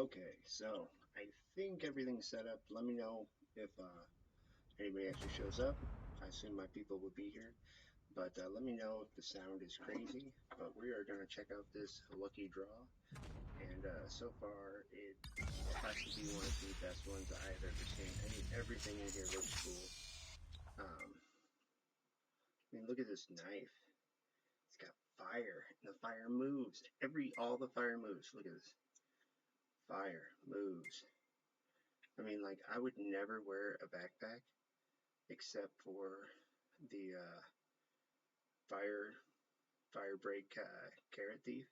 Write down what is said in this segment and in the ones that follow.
Okay, so I think everything's set up. Let me know if anybody actually shows up. I assume my people will be here, but let me know if the sound is crazy. But we are going to check out this lucky draw, and so far it has to be one of the best ones I've ever seen. I mean, everything in here looks cool. I mean, look at this knife. It's got fire, and the fire moves. All the fire moves. Look at this. Fire moves. I mean, like, I would never wear a backpack except for the fire fire break carrot thief,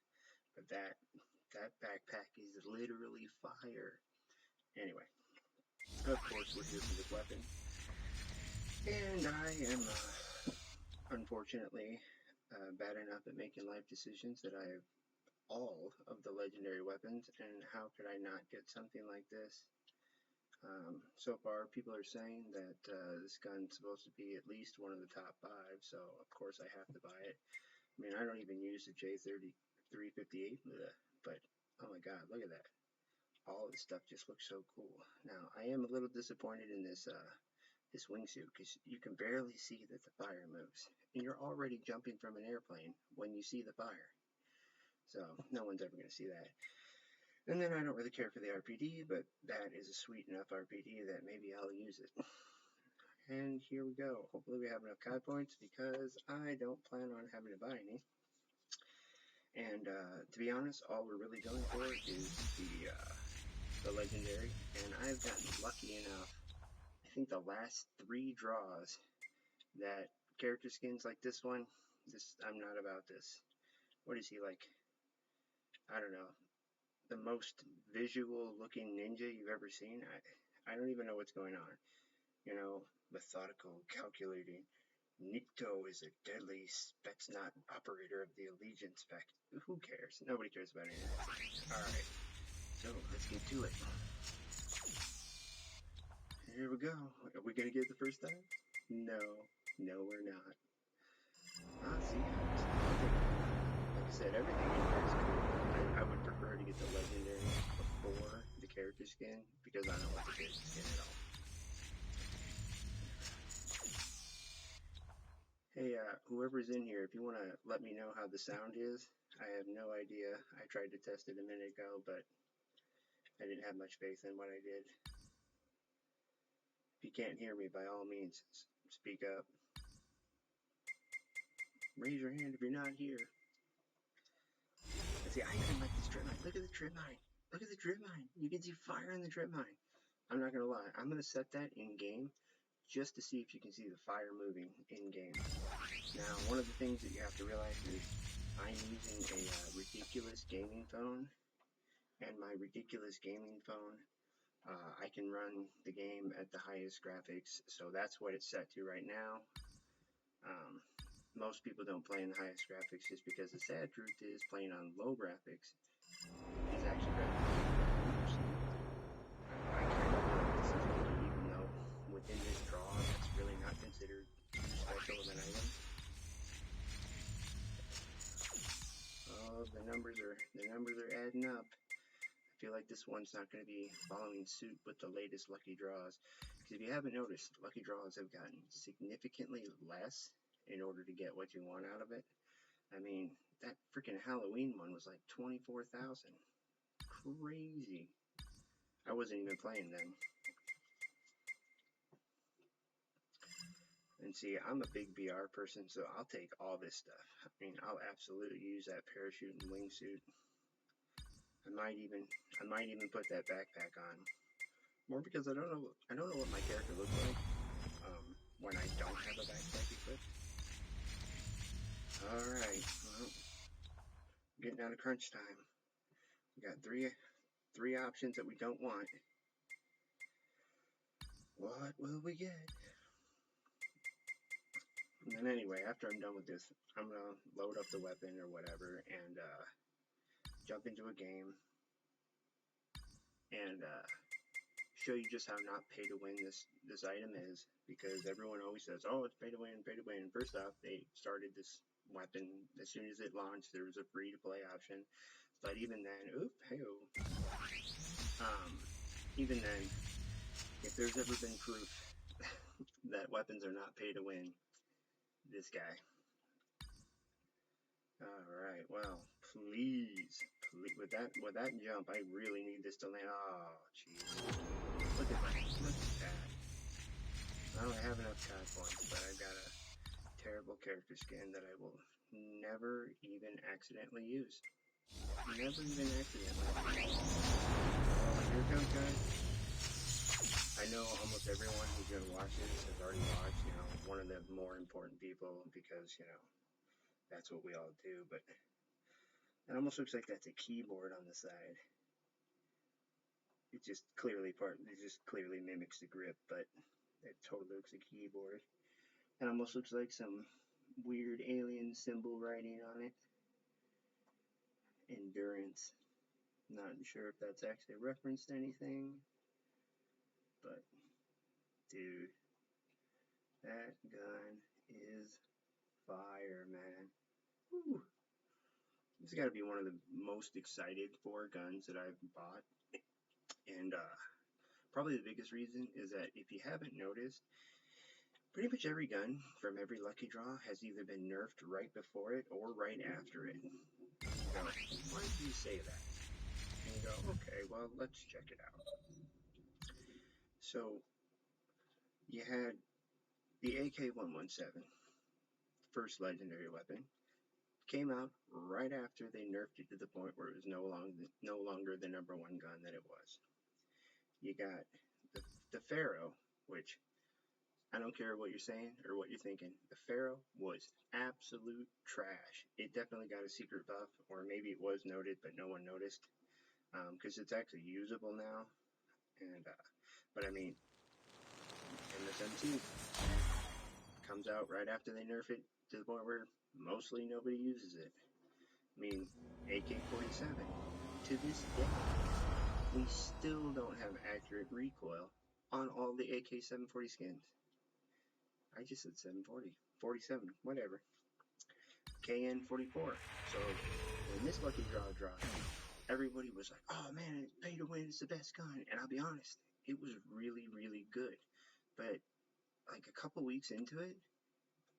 but that backpack is literally fire. Anyway, of course we're here for this weapon, and I am unfortunately bad enough at making life decisions that I have all of the legendary weapons, and how could I not get something like this? So far, people are saying that this gun's supposed to be at least one of the top 5, so of course I have to buy it. I mean, I don't even use the J358, but oh my god, look at that. All of this stuff just looks so cool. Now, I am a little disappointed in this wingsuit, because you can barely see that the fire moves. And you're already jumping from an airplane when you see the fire. So, no one's ever going to see that. And then I don't really care for the RPD, but that is a sweet enough RPD that maybe I'll use it. And here we go. Hopefully we have enough COD points, because I don't plan on having to buy any. And to be honest, all we're really going for is the legendary. And I've gotten lucky enough, I think the last 3 draws, that character skins like this one, I'm not about this. What is he like? I don't know. The most visual looking ninja you've ever seen? I don't even know what's going on. You know, methodical, calculating. Nikto is a deadly Spetsnaz operator of the Allegiance Pact. Who cares? Nobody cares about any of that. Alright, so let's get to it. Here we go. Are we going to get it the first time? No, we're not. See, like I said, everything in here is cool. I would prefer to get the legendary before the character skin, because I don't want the character skin at all. Hey, whoever's in here, if you want to let me know how the sound is, I have no idea. I tried to test it a minute ago, but I didn't have much faith in what I did. If you can't hear me, by all means, speak up. Raise your hand if you're not here. See, I even like this trip mine. Look at the trip mine. Look at the drip mine. You can see fire in the drip mine. I'm not going to lie. I'm going to set that in game just to see if you can see the fire moving in game. Now, one of the things that you have to realize is I'm using a ridiculous gaming phone. And my ridiculous gaming phone, I can run the game at the highest graphics. So that's what it's set to right now. Most people don't play in the highest graphics, just because the sad truth is playing on low graphics is actually better. I kind of feel like this is lucky, even though within this draw that's really not considered too special of an item. Oh, the numbers are adding up. I feel like this one's not going to be following suit with the latest lucky draws, because if you haven't noticed, lucky draws have gotten significantly less in order to get what you want out of it. I mean, that freaking Halloween one was like 24,000. Crazy. I wasn't even playing then. And see, I'm a big BR person, so I'll take all this stuff. I mean, I'll absolutely use that parachute and wingsuit. I might even put that backpack on. More because I don't know what my character looks like when I don't have a backpack equipped. Alright, well, getting down to crunch time. We got three options that we don't want. What will we get? And then anyway, after I'm done with this, I'm going to load up the weapon or whatever and jump into a game and show you just how not pay to win this item is, because everyone always says, oh, it's pay to win, pay to win. First off, they started this weapon as soon as it launched. There was a free to play option. But even then, even then, if there's ever been proof that weapons are not pay to win, this guy. Alright, well, please, with that jump, I really need this to land. Oh, jeez. Look at that. Look at that. I don't have enough COD points, but I've got a terrible character skin that I will never even accidentally use. Never even accidentally. Oh, here it comes, guys. I know almost everyone who's going to watch this has already watched, one of the more important people because, that's what we all do, but it almost looks like that's a keyboard on the side. It just clearly mimics the grip, but it totally looks like a keyboard. It almost looks like some weird alien symbol writing on it. Endurance. Not sure if that's actually referenced anything, but dude, that gun is fire, man. Woo. This has got to be one of the most excited for guns that I've bought, and probably the biggest reason is that if you haven't noticed, pretty much every gun from every lucky draw has either been nerfed right before it or right after it. You go, why do you say that? And you go, okay, well, let's check it out. So, you had the AK-117, first legendary weapon, came out right after they nerfed it to the point where it was no longer the number one gun that it was. You got the Pharaoh, which I don't care what you're saying or what you're thinking. The Pharaoh was absolute trash. It definitely got a secret buff, or maybe it was noted, but no one noticed, because it's actually usable now. And but I mean, MSM2 comes out right after they nerf it to the point where mostly nobody uses it. I mean, AK-47, to this day, we still don't have accurate recoil on all the AK-740 skins. I just said 740, 47, whatever. KN-44. So when this lucky draw dropped, everybody was like, oh man, pay to win is the best gun. And I'll be honest, it was really, really good. But like a couple weeks into it,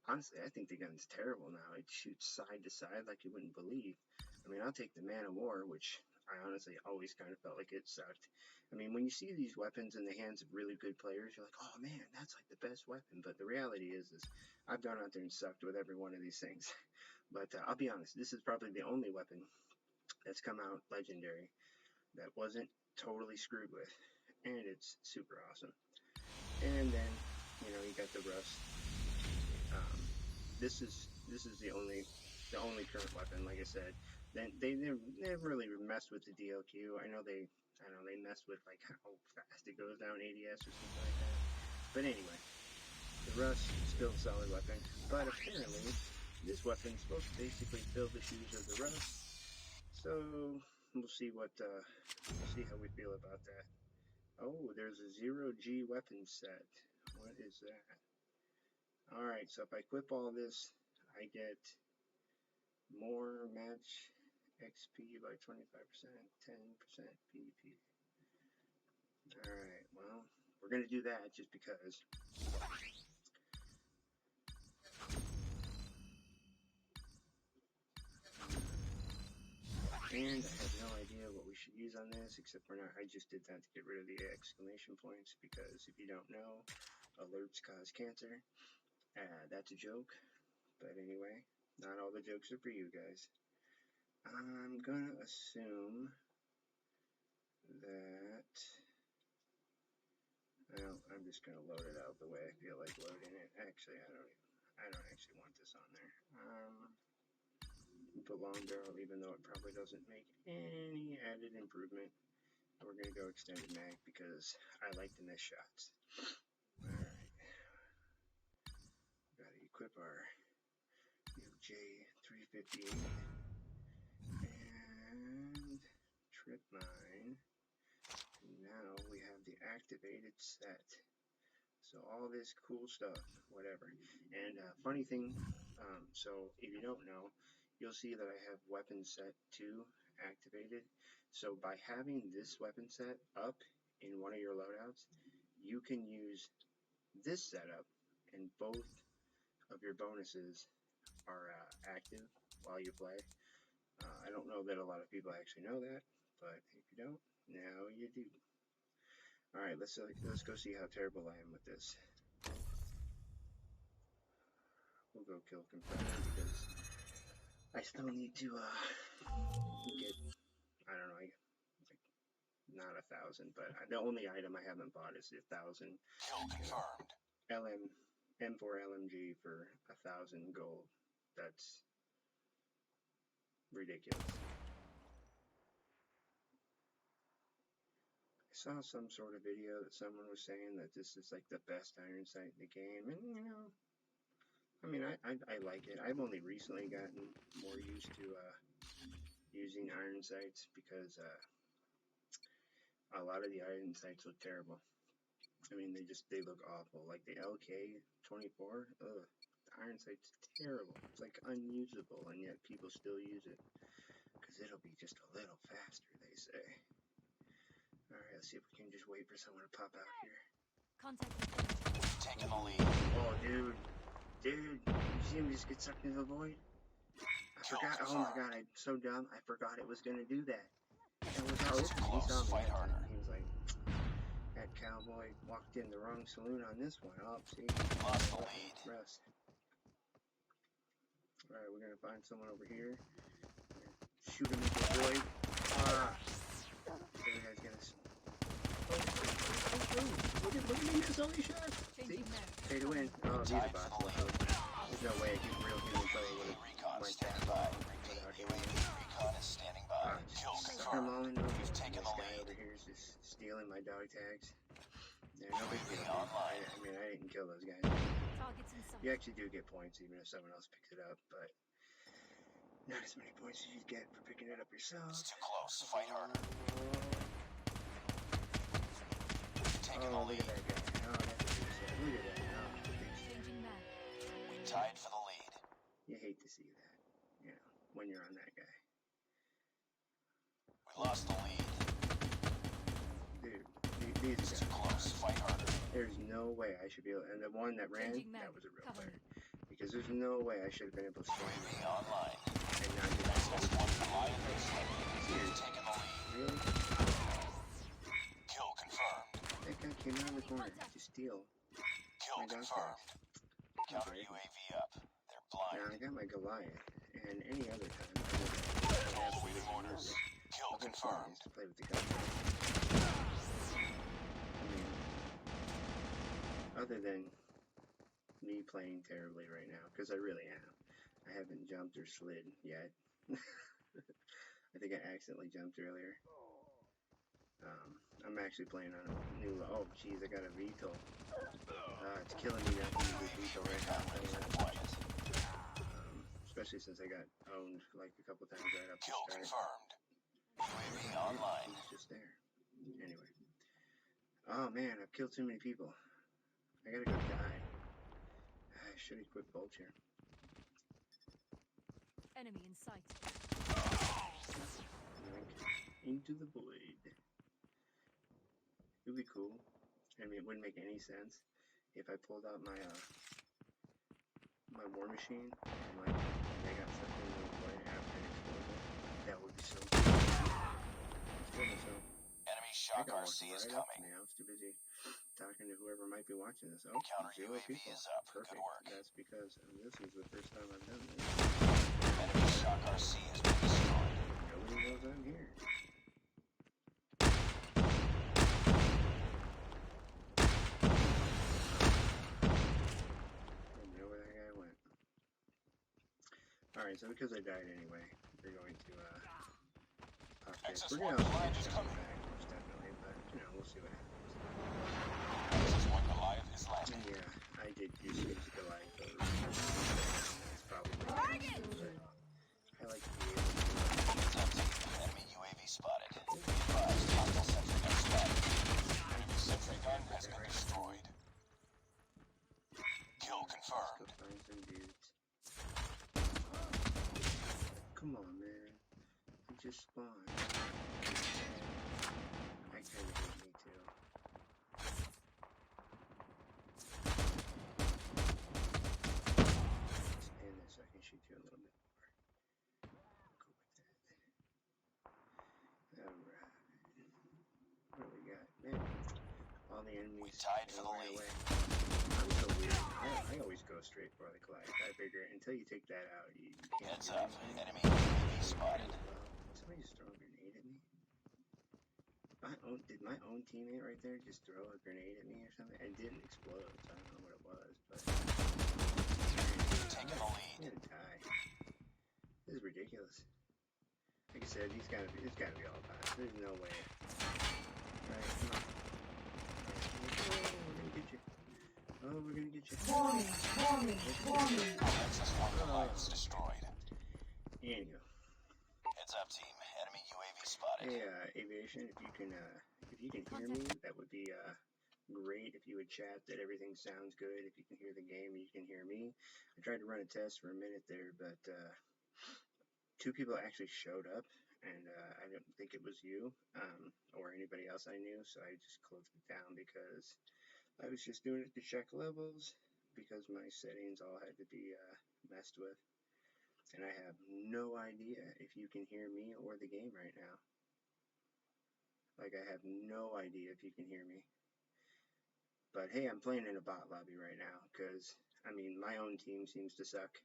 honestly, I think the gun's terrible now. It shoots side to side like you wouldn't believe. I mean, I'll take the Man of War, which I honestly always kind of felt like it sucked. I mean, when you see these weapons in the hands of really good players, you're like, oh man, that's like the best weapon. But the reality is I've gone out there and sucked with every one of these things. But I'll be honest, this is probably the only weapon that's come out legendary that wasn't totally screwed with. And it's super awesome. And then, you got the Rust. This is the only current weapon. Like I said, they never really messed with the DLQ. I know they messed with like how fast it goes down ADS or something like that. But anyway, the Rust is still a solid weapon. But apparently, this weapon is supposed to basically fill the shoes of the Rust. So we'll see how we feel about that. Oh, there's a 0G weapon set. What is that? Alright, so if I equip all this, I get more match XP by 25%, 10% PvP. Alright, well, we're going to do that just because. And I have no idea what we should use on this, except for I just did that to get rid of the exclamation points, because if you don't know, alerts cause cancer. That's a joke, but anyway, not all the jokes are for you guys. I'm gonna assume that, well, I'm just gonna load it out the way I feel like loading it. Actually, I don't actually want this on there. Put long barrel, even though it probably doesn't make any added improvement. We're gonna go extended mag because I like to miss shots. Alright. Gotta equip our J358 and trip mine. And now we have the activated set. So all this cool stuff, whatever. And funny thing, so if you don't know, you'll see that I have weapon set 2 activated. So by having this weapon set up in one of your loadouts, you can use this setup, and both of your bonuses are active while you play. I don't know that a lot of people actually know that, but if you don't, now you do. Alright, let's go see how terrible I am with this. We'll go kill Confederate because I still need to get, I don't know, like not 1,000, but the only item I haven't bought is the 1,000 M4 LMG for 1,000 gold. That's ridiculous. I saw some sort of video that someone was saying that this is like the best iron sight in the game, and you know, I mean, I like it. I've only recently gotten more used to using iron sights because a lot of the iron sights look terrible. I mean, they look awful. Like the LK-24, ugh, the iron sight's terrible. It's like unusable, and yet people still use it because it'll be just a little faster, they say. Alright, let's see if we can just wait for someone to pop out here. Contact. Taking the lead. Oh, dude, you see him just get sucked into the void? I forgot. Oh my god, I'm so dumb. I forgot it was gonna do that. That was how he saw me that time. He was like, that cowboy walked in the wrong saloon on this one. Oh, see, Lost the lead. Rest. Alright, we're gonna find someone over here. Shoot him into the void. The guy's gonna. Look at me miss all these shots. See? Pay to win. Oh, these are bots. There's no way a real human player would have went that far without hitting him. Recon is standing by. Kill confirmed. You've taken the lead. Over here is just stealing my dog tags. Yeah, no big deal. I mean, I didn't kill those guys. You actually do get points even if someone else picks it up, but not as many points as you get for picking it up yourself. It's too close. Fight harder. Taking the lead. Look at that guy. Oh, that's what you said. Look at that. Oh, we tied for the lead. You hate to see that, you know, when you're on that guy. We lost the lead. Dude, these guys. Too close. Fight harder. There's no way I should be able, and the one that ran, that was a real player. Because there's no way I should have been able to swing online. And not get that. Taking the lead. Really? Kill confirmed. That guy came out of the corner to steal. Kill confirmed. Counter UAV up. They're blind. Now I got my Goliath, and any other time I would have absolutely orders. Kill confirmed. To play with the gun. I mean, other than me playing terribly right now, because I really am. I haven't jumped or slid yet. I think I accidentally jumped earlier. I'm actually playing on a new. Oh, jeez, I got a VTOL. It's killing me not to use this VTOL right now. Especially since I got owned like a couple times right up the start. Kill confirmed. UAV online. He's just there. Anyway. Oh man, I've killed too many people. I gotta go die. I should equip Vulture. Enemy in sight. Into the void. It would be cool. I mean, it wouldn't make any sense if I pulled out my my war machine and like I got something in the void after it exploded. That would be so cool. Enemy shock RC is coming. I was too busy talking to whoever might be watching this. Oh, counter UAV is up. Perfect. Good work. That's because this is the first time I've done this. Enemy shock RC has been destroyed. Nobody knows I'm here. Alright, so because I died anyway, we're going to pop this. We're going to back, most definitely, but you know, we'll see what happens. Yeah, I did use Goliath. That's probably what I like to be able to enemy UAV spotted. Hostile sentry gun spotted. Enemy sentry gun has been destroyed. Kill confirmed. Let's go find some dudes. Come on, man. just spawned. I kind of hate me too. Expand this so I can shoot you a little bit more. Cool with that. Alright. What do we got? Man, all the enemies We tied for the right lead. away. I'm so weird. I always go straight for the collect. I figure until you take that out, you can't Heads do up. anything. Enemy UAV spotted. Somebody just throw a grenade at me? Did my own teammate right there just throw a grenade at me or something? It didn't explode, so I don't know what it was, but Taking the I'm lead. gonna die. This is ridiculous. Like I said, it's gotta be all bots. There's no way. Alright, come on. We're gonna get you. Oh, we're gonna get you. Warning, warning, warning. Access point compliance destroyed. Anywho. Heads up, team. Enemy UAV spotted. Hey, Aviation, if you can hear me, that would be great. If you would chat that everything sounds good. If you can hear the game, you can hear me. I tried to run a test for a minute there, but 2 people actually showed up, and I didn't think it was you or anybody else I knew, so I just closed it down because I was just doing it to check levels because my settings all had to be messed with. And I have no idea if you can hear me or the game right now. Like, I have no idea if you can hear me. But hey, I'm playing in a bot lobby right now because, I mean, my own team seems to suck.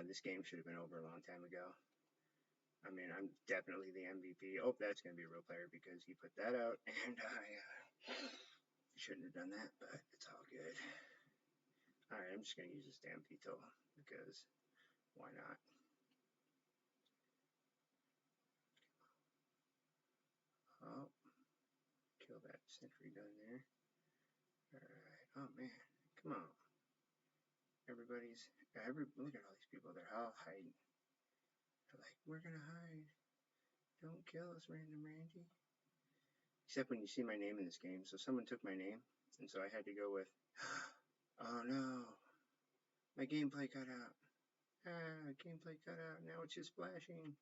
This game should have been over a long time ago. I mean, I'm definitely the MVP. Oh, that's going to be a real player because he put that out, and I shouldn't have done that, but it's all good. Alright, I'm just going to use this damn VTOL because why not? Oh, kill that sentry gun there. Alright, oh man, come on. Look at all these people, they're all hiding. They're like, we're gonna hide. Don't kill us, Random Randy. Except when you see my name in this game, so someone took my name, and so I had to go with, oh no, my gameplay cut out. Gameplay cut out, now it's just flashing.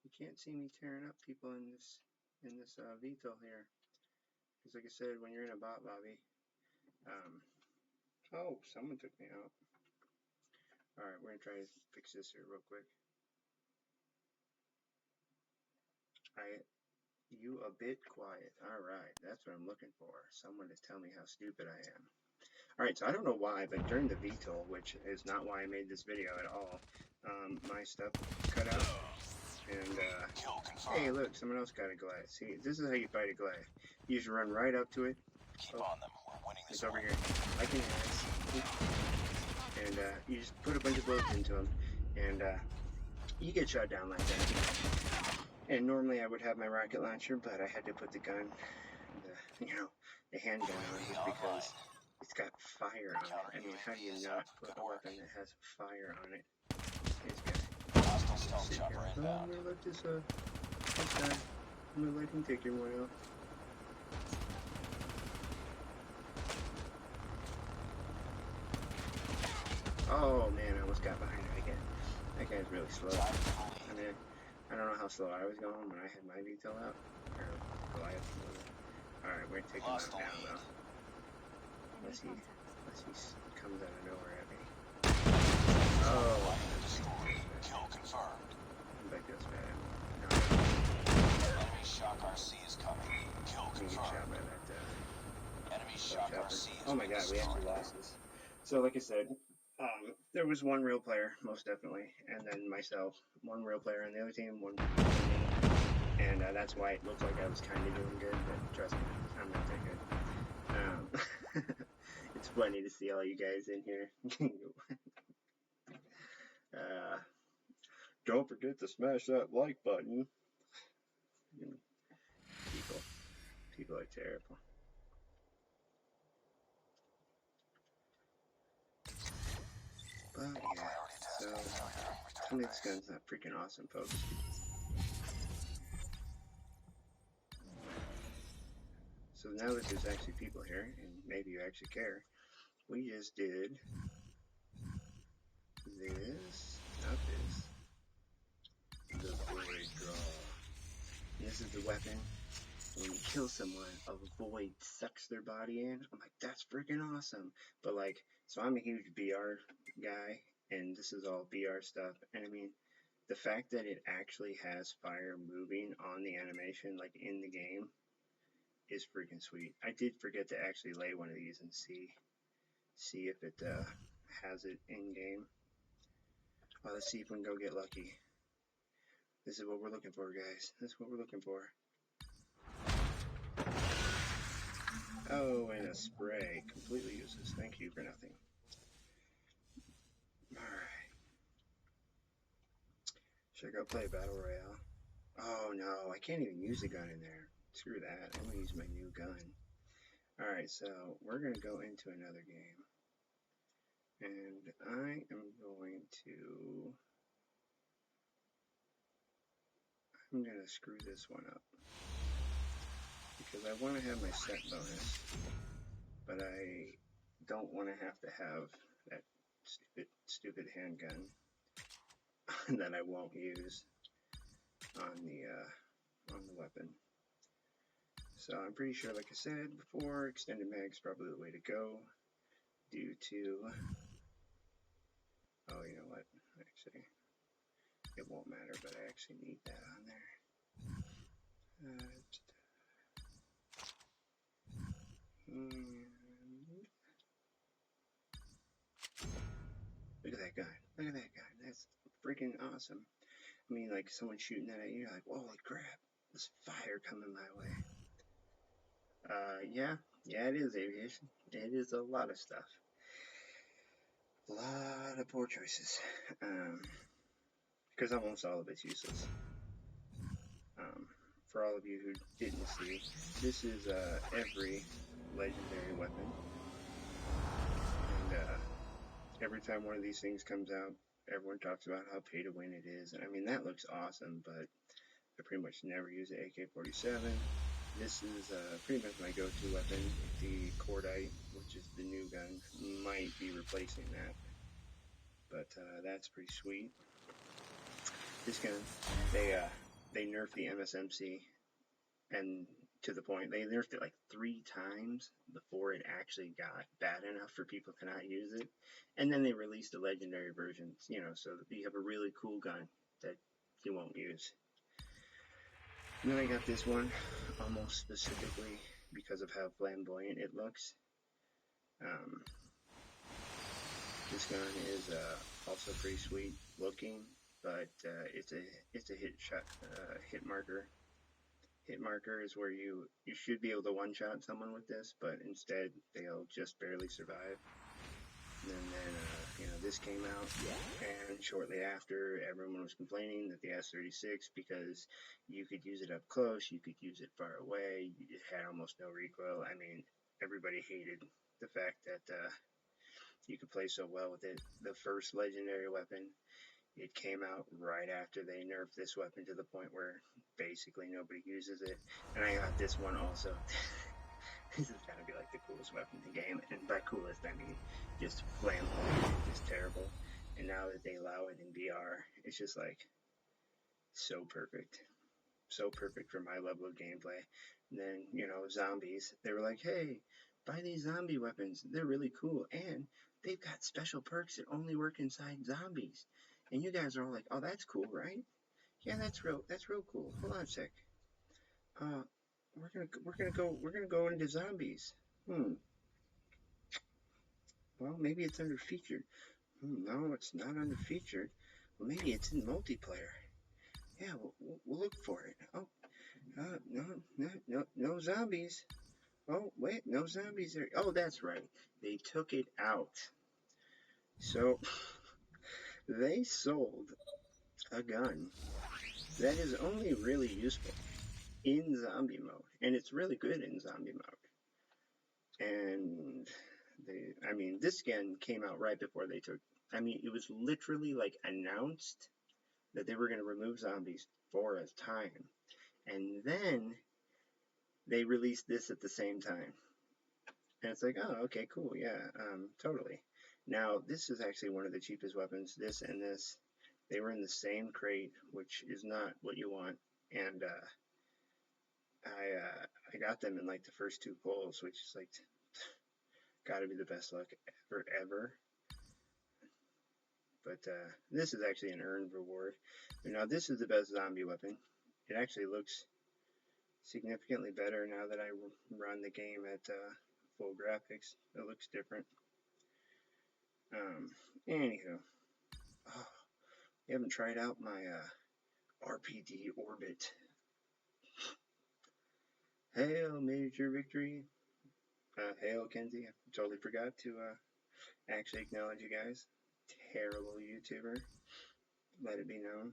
You can't see me tearing up people in this VTOL here. Because like I said, when you're in a bot lobby, oh, someone took me out. Alright, we're going to try to fix this here real quick. You a bit quiet. Alright, that's what I'm looking for. Someone to tell me how stupid I am. Alright, so I don't know why, but during the VTOL, which is not why I made this video at all, my stuff cut out. And, hey, look, someone else got a Goliath. See, this is how you fight a Goliath. You just run right up to it. Keep on them. We're winning this It's over one. here. I can and you just put a bunch of bullets into him, and you get shot down like that. And normally I would have my rocket launcher, but I had to put the gun, the handgun on just because it's got fire on it. I mean, how do you not put a weapon that has fire on it? This guy. Hostile stealth chopper I'm inbound. gonna let this guy. I'm gonna let him take your one out. Oh man, I almost got behind it again. That guy's really slow. I mean, I don't know how slow I was going when I had my VTOL out. Or Goliath. Alright, we're gonna take him out now though. Unless he comes out of nowhere at me. Oh, Kill confirmed. I bet that's bad. No, Enemy shock RC is coming. Kill I'm gonna get shot confirmed. by that Enemy shock chopper. RC is Oh my god, we actually lost this. So like I said, there was one real player, most definitely, and then myself, one real player on the other team, one me. And that's why it looked like I was kind of doing good, but trust me, I'm not that good. It's funny to see all you guys in here. Don't forget to smash that like button. People are terrible. But yeah, so tell me this gun's not freaking awesome, folks. So now that there's actually people here, and maybe you actually care, we just did this, not this, the void draw. And this is the weapon. When you kill someone, a void sucks their body in. I'm like, that's freaking awesome. But like, so I'm a huge BR guy, and this is all BR stuff. And I mean, the fact that it actually has fire moving on the animation, like in the game, is freaking sweet. I did forget to actually lay one of these and see if it has it in game. Well, let's see if we can go get lucky. This is what we're looking for, guys. This is what we're looking for. Oh, and a spray. Completely useless. Thank you for nothing. Alright. Should I go play Battle Royale? Oh no, I can't even use the gun in there. Screw that. I'm gonna use my new gun. Alright, so we're gonna go into another game. And I am going to... I'm gonna screw this one up. Because I want to have my set bonus. But I don't want to have that stupid handgun that I won't use on the weapon. So I'm pretty sure, like I said before, extended mag's probably the way to go due to, oh, you know what, actually, it won't matter, but I actually need that on there. And look at that gun. Look at that gun. That's freaking awesome. I mean, like, someone shooting that at you, you're like, holy crap, there's fire coming my way. Yeah, it is aviation. It is a lot of stuff. A lot of poor choices. Because almost all of it's useless. For all of you who didn't see, this is every legendary weapon. And every time one of these things comes out, everyone talks about how pay to win it is. And I mean, that looks awesome, but I pretty much never use the AK-47. This is pretty much my go-to weapon. The Cordite, which is the new gun, might be replacing that. But that's pretty sweet. This gun, they nerfed the MSMC, and to the point, they nerfed it like 3 times before it actually got bad enough for people to not use it. And then they released the legendary versions, you know, so that you have a really cool gun that you won't use. And then I got this one, almost specifically because of how flamboyant it looks. This gun is also pretty sweet looking, but it's a hit marker. Hit marker is where you should be able to one-shot someone with this, but instead they'll just barely survive. And then you know, this came out, and shortly after, everyone was complaining that the S-36, because you could use it up close, you could use it far away, it had almost no recoil. I mean, everybody hated the fact that you could play so well with it. The first legendary weapon, it came out right after they nerfed this weapon to the point where basically nobody uses it. And I got this one also. This is gotta be like the coolest weapon in the game, and by coolest I mean just flamboyant, just terrible. And now that they allow it in VR, it's just like so perfect for my level of gameplay. And then, you know, zombies, they were like, hey, buy these zombie weapons, they're really cool, and they've got special perks that only work inside zombies. And you guys are all like, oh, that's cool, right? Yeah, that's real cool. Hold on a sec. We're gonna go into zombies. Well, maybe it's under featured. No, it's not under featured. Well, maybe it's in multiplayer. Yeah, we'll look for it. Oh, no zombies. Oh, wait, no zombies there. Oh, that's right. They took it out. So, they sold a gun that is only really useful in zombie mode. And it's really good in zombie mode. And I mean, this gun came out right before they took, I mean, it was literally like announced that they were going to remove zombies for a time. And then they released this at the same time. And it's like, oh, okay, cool, yeah, totally. Now, this is actually one of the cheapest weapons, this and this. They were in the same crate, which is not what you want. And I got them in like the first 2 pulls, which is like gotta be the best luck ever. But this is actually an earned reward. Now this is the best zombie weapon. It actually looks significantly better now that I run the game at full graphics. It looks different. Anywho, oh, you haven't tried out my RPD orbit. Hail, Major Victory. Hail, Kenzie. I totally forgot to actually acknowledge you guys. Terrible YouTuber. Let it be known.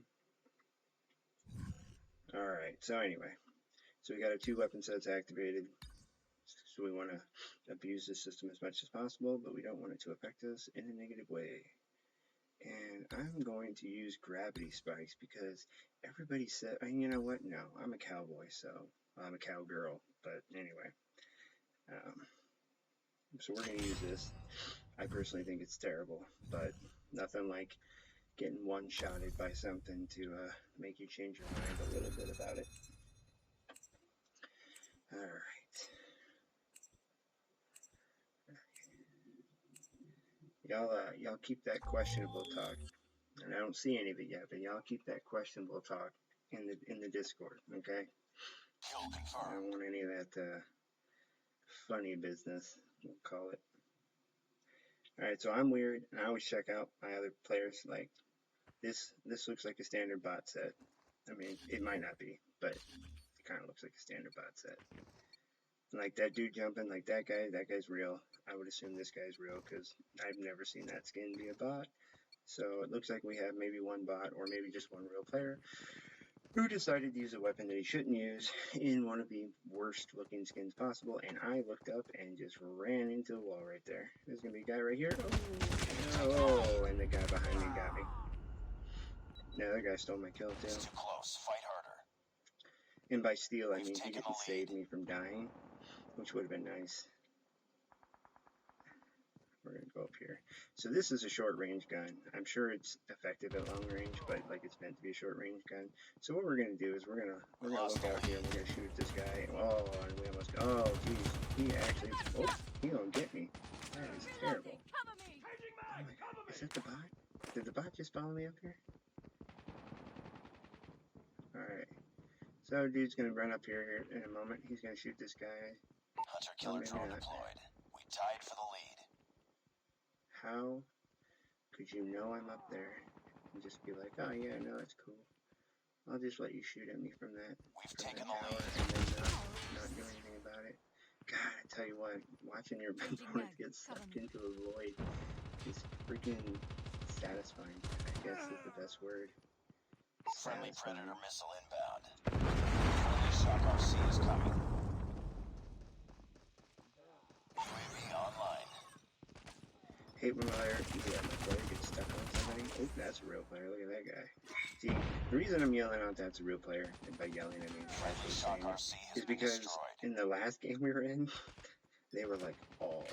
Alright, so anyway. So we got our 2 weapon sets activated. So we want to abuse the system as much as possible, but we don't want it to affect us in a negative way. And I'm going to use gravity spikes because everybody said, you know what? No, I'm a cowboy, so I'm a cowgirl. But anyway. So we're going to use this. I personally think it's terrible, but nothing like getting one-shotted by something to make you change your mind a little bit about it. Alright. Y'all keep that questionable talk. And I don't see any of it yet, but y'all keep that questionable talk in the Discord, okay? I don't want any of that funny business, we'll call it. Alright, so I'm weird, and I always check out my other players. Like, this looks like a standard bot set. I mean, it might not be, but it kind of looks like a standard bot set. And like that dude jumping, like that guy's real. I would assume this guy's real, because I've never seen that skin be a bot. So it looks like we have maybe one bot, or maybe just one real player, who decided to use a weapon that he shouldn't use in one of the worst looking skins possible, and I looked up and just ran into the wall right there. There's gonna be a guy right here. Oh, and the guy behind me got me. Now that guy stole my kill too. Too close. Fight harder. And by steal, I mean he didn't save me from dying, which would have been nice. We're going to go up here. So this is a short range gun. I'm sure it's effective at long range, but like it's meant to be a short range gun. So what we're going to do is we're gonna look out here and we're going to shoot at this guy. Oh, and we almost, oh geez, he actually, oh, he gonna get me. That is terrible. Oh my God. Is that the bot? Did the bot just follow me up here? Alright. So dude's going to run up here in a moment. He's going to shoot this guy. Hunter killer drone deployed. We tied for the lead. How could you know I'm up there and just be like, oh yeah, no, that's cool. I'll just let you shoot at me from that tower and then not do anything about it. God, I tell you what, watching your opponent get sucked into a void is freaking satisfying, I guess is the best word. Friendly Predator missile inbound. Friendly Shock RC is coming. UAV online. Hate when my player gets stuck on somebody. Oh, that's a real player. Look at that guy. See, the reason I'm yelling out that's a real player, and by yelling I mean actually saying it, is because in the last game we were in, they were like all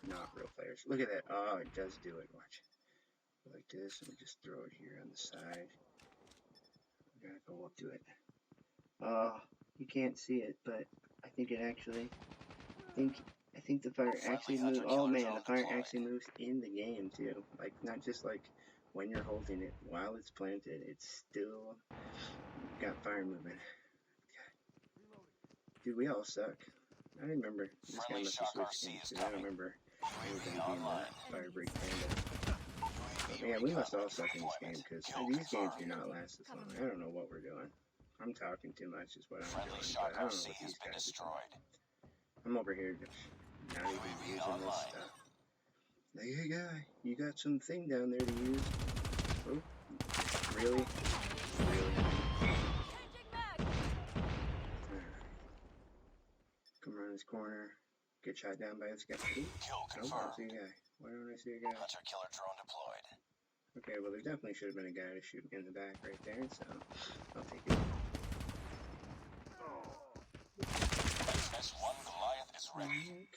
not real players. Look at that. Oh, it does do it. Watch. Like this, and we just throw it here on the side. We gotta go up to it. Oh, you can't see it, but I think it actually. I think the fire actually moves. Oh man, the fire actually moves in the game too. Like not just like when you're holding it while it's planted. It's still got fire moving. God. Dude, we all suck. I remember this guy must have switched skins because I don't remember anybody being a fire break panda. But man, we must all suck in this game because these games do not last this long. I don't know what we're doing. I'm talking too much is what I'm doing, but I don't know what these guys are doing. I'm over here just not even using this stuff. Like, hey guy, you got something down there to use? Oh, really? Really? Come around this corner. Get shot down by this guy. Ooh. Oh, I don't see a guy. Why don't I see a guy? Hunter killer drone deployed. Okay, well there definitely should have been a guy to shoot me in the back right there, so I'll take it. S1 Goliath is ready.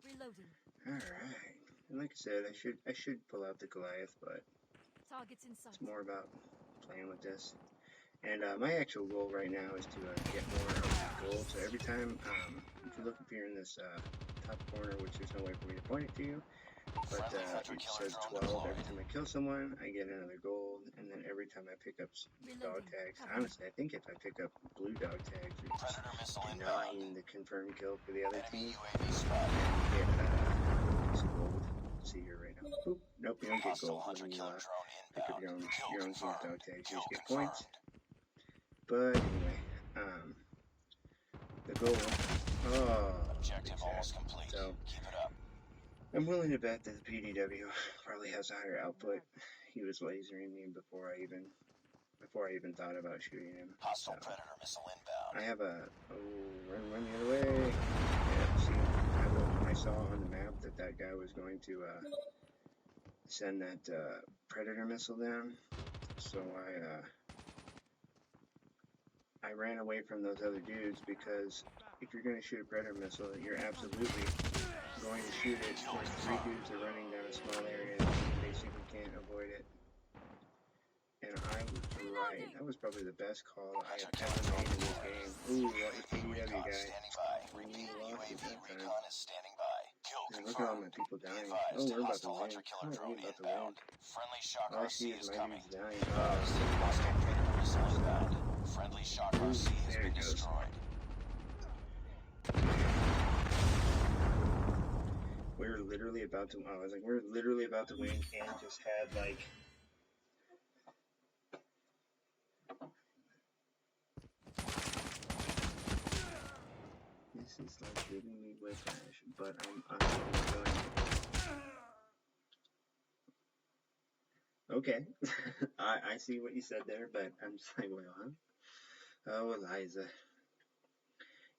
Reloading. Alright. And like I said, I should pull out the Goliath, but Targets in sight. It's more about playing with this. And my actual goal right now is to get more of the gold. So every time, if you look up here in this top corner, which there's no way for me to point it to you, but Friendly hunter it killer says drone 12. Every deployed. time I kill someone, I get another gold. And then every time I pick up dog Reloading. tags, Cover me. honestly, I think if I pick up blue dog tags, which is Predator missile denying inbound. the confirmed kill for the other Enemy team, UAV and spotted. you get a piece of gold. Let's see here right now. Boop. Nope, you don't get Hostile gold when hunter you killer drone pick up inbound. Kill your own team's dog confirmed. tags. You Kill just get confirmed. points. But anyway, the goal. Oh, Objective big sad. almost complete. So Keep it up. I'm willing to bet that the PDW probably has a higher output. He was lasering me before I even thought about shooting him. So Hostile predator missile inbound. I have a run the other way. Yeah, see, I saw on the map that guy was going to send that predator missile down. So I ran away from those other dudes because if you're going to shoot a predator missile, you're absolutely going to shoot it where 3 dudes are running down a small area and you basically can't avoid it. And I was right. That was probably the best call I have ever made in this game. Ooh, that was PDW guy. Repeat, We lost it UAV that time. recon is standing by. Kill Man, look at all my confirmed. people Be dying. advised, Oh, we're about to hostile win. hunter killer Oh, drone we're about to win. inbound. Friendly shock All I RC see is is my coming. dudes dying. Be advised, hostile predator missile inbound. Friendly shock RC has There been it goes. destroyed. We're literally about to. I was like, we're literally about to win, and just had like. This is like giving me whiplash, but I'm enjoying it. Okay, I see what you said there, but I'm just like, well, huh? Oh, Eliza,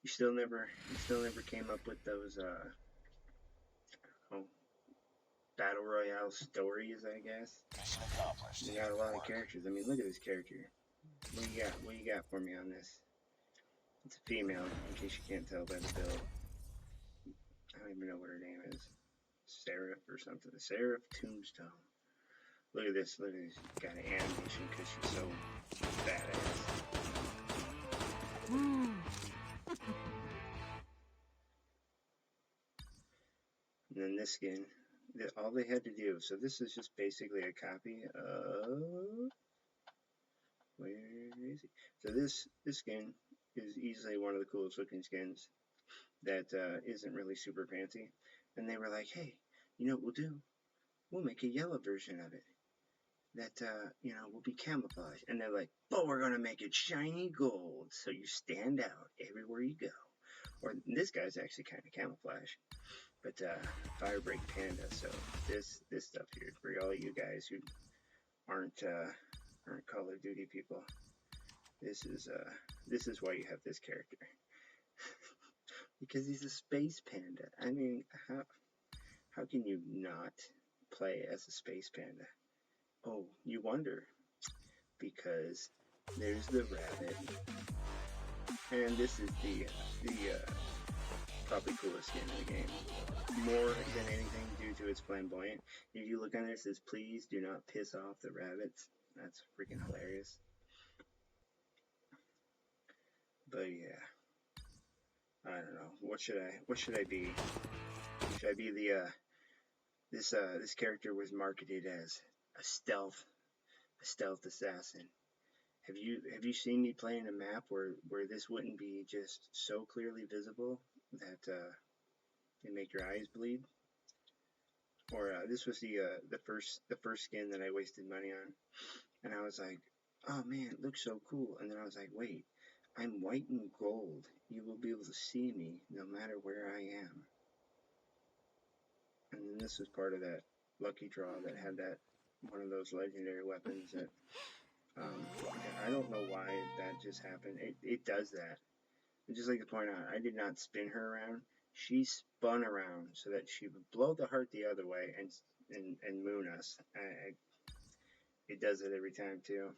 you still never came up with those battle royale stories, I guess. Mission accomplished. You got a Good lot of work. characters. I mean, look at this character. What do you got? What do you got for me on this? It's a female, in case you can't tell by the build. I don't even know what her name is. Seraph or something. Seraph Tombstone. Look at this. Look at this. Got an animation because she's so badass. And then this skin. All they had to do. So this is just basically a copy of. Where is he? So this skin is easily one of the coolest looking skins that isn't really super fancy. And they were like, hey, you know what we'll do? We'll make a yellow version of it that, will be camouflage. And they're like, but we're going to make it shiny gold so you stand out everywhere you go. Or this guy's actually kind of camouflage. But Firebreak Panda, so this stuff here, for all you guys who aren't Call of Duty people, this is why you have this character. Because he's a space panda. I mean, how can you not play as a space panda? Oh, you wonder. Because there's the rabbit. And this is the probably coolest skin in the game. More than anything due to its flamboyant. If you look on there, it says, please do not piss off the rabbits. That's freaking hilarious. But yeah. I don't know. What should I be? Should I be the this character was marketed as a stealth assassin. Have you seen me playing a map where this wouldn't be just so clearly visible that it make your eyes bleed? Or this was the first skin that I wasted money on, and I was like, oh man, it looks so cool. And then I was like, wait, I'm white and gold. You will be able to see me no matter where I am. And then this was part of that lucky draw that had that one of those legendary weapons that I don't know why that just happened. It does that. And just like to point out, I did not spin her around. She spun around so that she would blow the heart the other way and moon us. It does it every time too.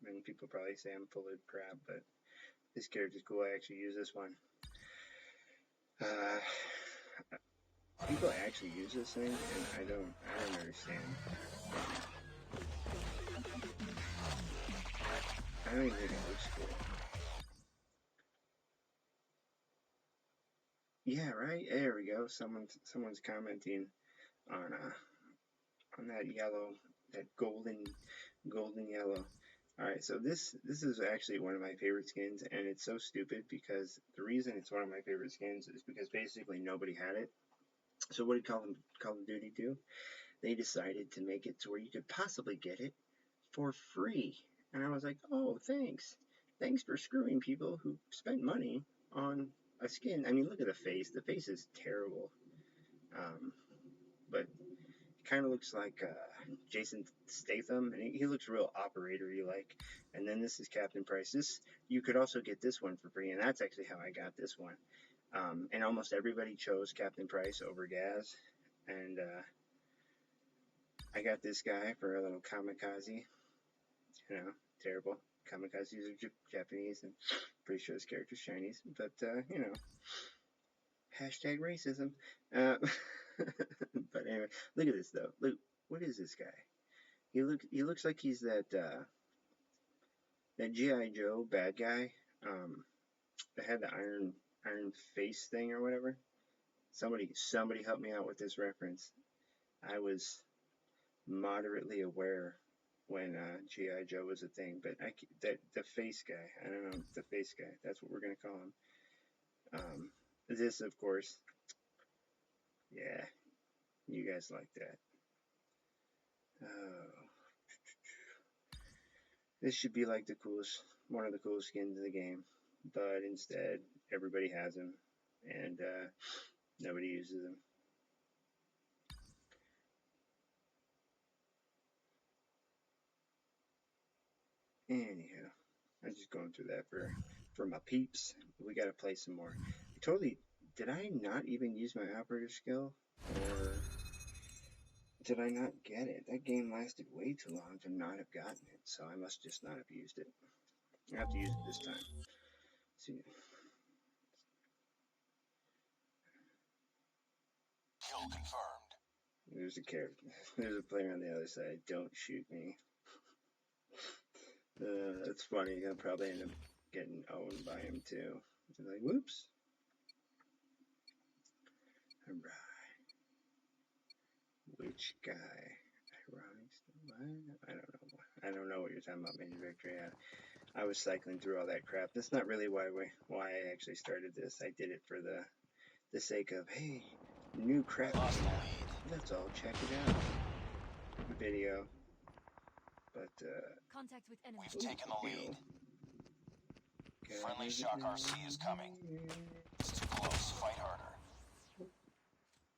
I mean, people probably say I'm full of crap, but this character's cool. I actually use this one. People actually use this thing, and I don't understand. I don't even think it looks cool. Yeah, right. There we go. Someone's commenting on that yellow, that golden yellow. All right, so this is actually one of my favorite skins, and it's so stupid because the reason it's one of my favorite skins is because basically nobody had it. So what did Call of Duty do? They decided to make it to where you could possibly get it for free, and I was like, oh, thanks for screwing people who spent money on a skin. I mean, look at the face. The face is terrible, but kind of looks like Jason Statham, and he looks real operator-y like. And then this is Captain Price. This, you could also get this one for free, and that's actually how I got this one. And almost everybody chose Captain Price over Gaz, and I got this guy for a little kamikaze. You know, terrible. Kamikazes are Japanese, and pretty sure this character's Chinese, but you know, hashtag racism. But anyway, look at this though. Look, what is this guy? He looks like he's that G.I. Joe bad guy that had the iron face thing or whatever. Somebody help me out with this reference. I was moderately aware when G.I. Joe was a thing, but the face guy, I don't know, the face guy, that's what we're gonna call him. This, of course, yeah, you guys like that. This should be like one of the coolest skins in the game, but instead everybody has them, and nobody uses them. Anyhow, I'm just going through that for my peeps. We gotta play some more. Did I not even use my operator skill, or did I not get it? That game lasted way too long to not have gotten it, so I must just not have used it. I have to use it this time. See. Kill confirmed. There's a character. There's a player on the other side. Don't shoot me. That's funny. I'll probably end up getting owned by him too. He's like, whoops. Alright. Which guy? I don't know what you're talking about, Major Victory. I was cycling through all that crap. That's not really why I actually started this. I did it for the sake of, hey, new crap. Let's all check it out. Video. But Contact with enemy. We've taken the lead. Friendly Shock RC is coming. It's too close. Fight harder.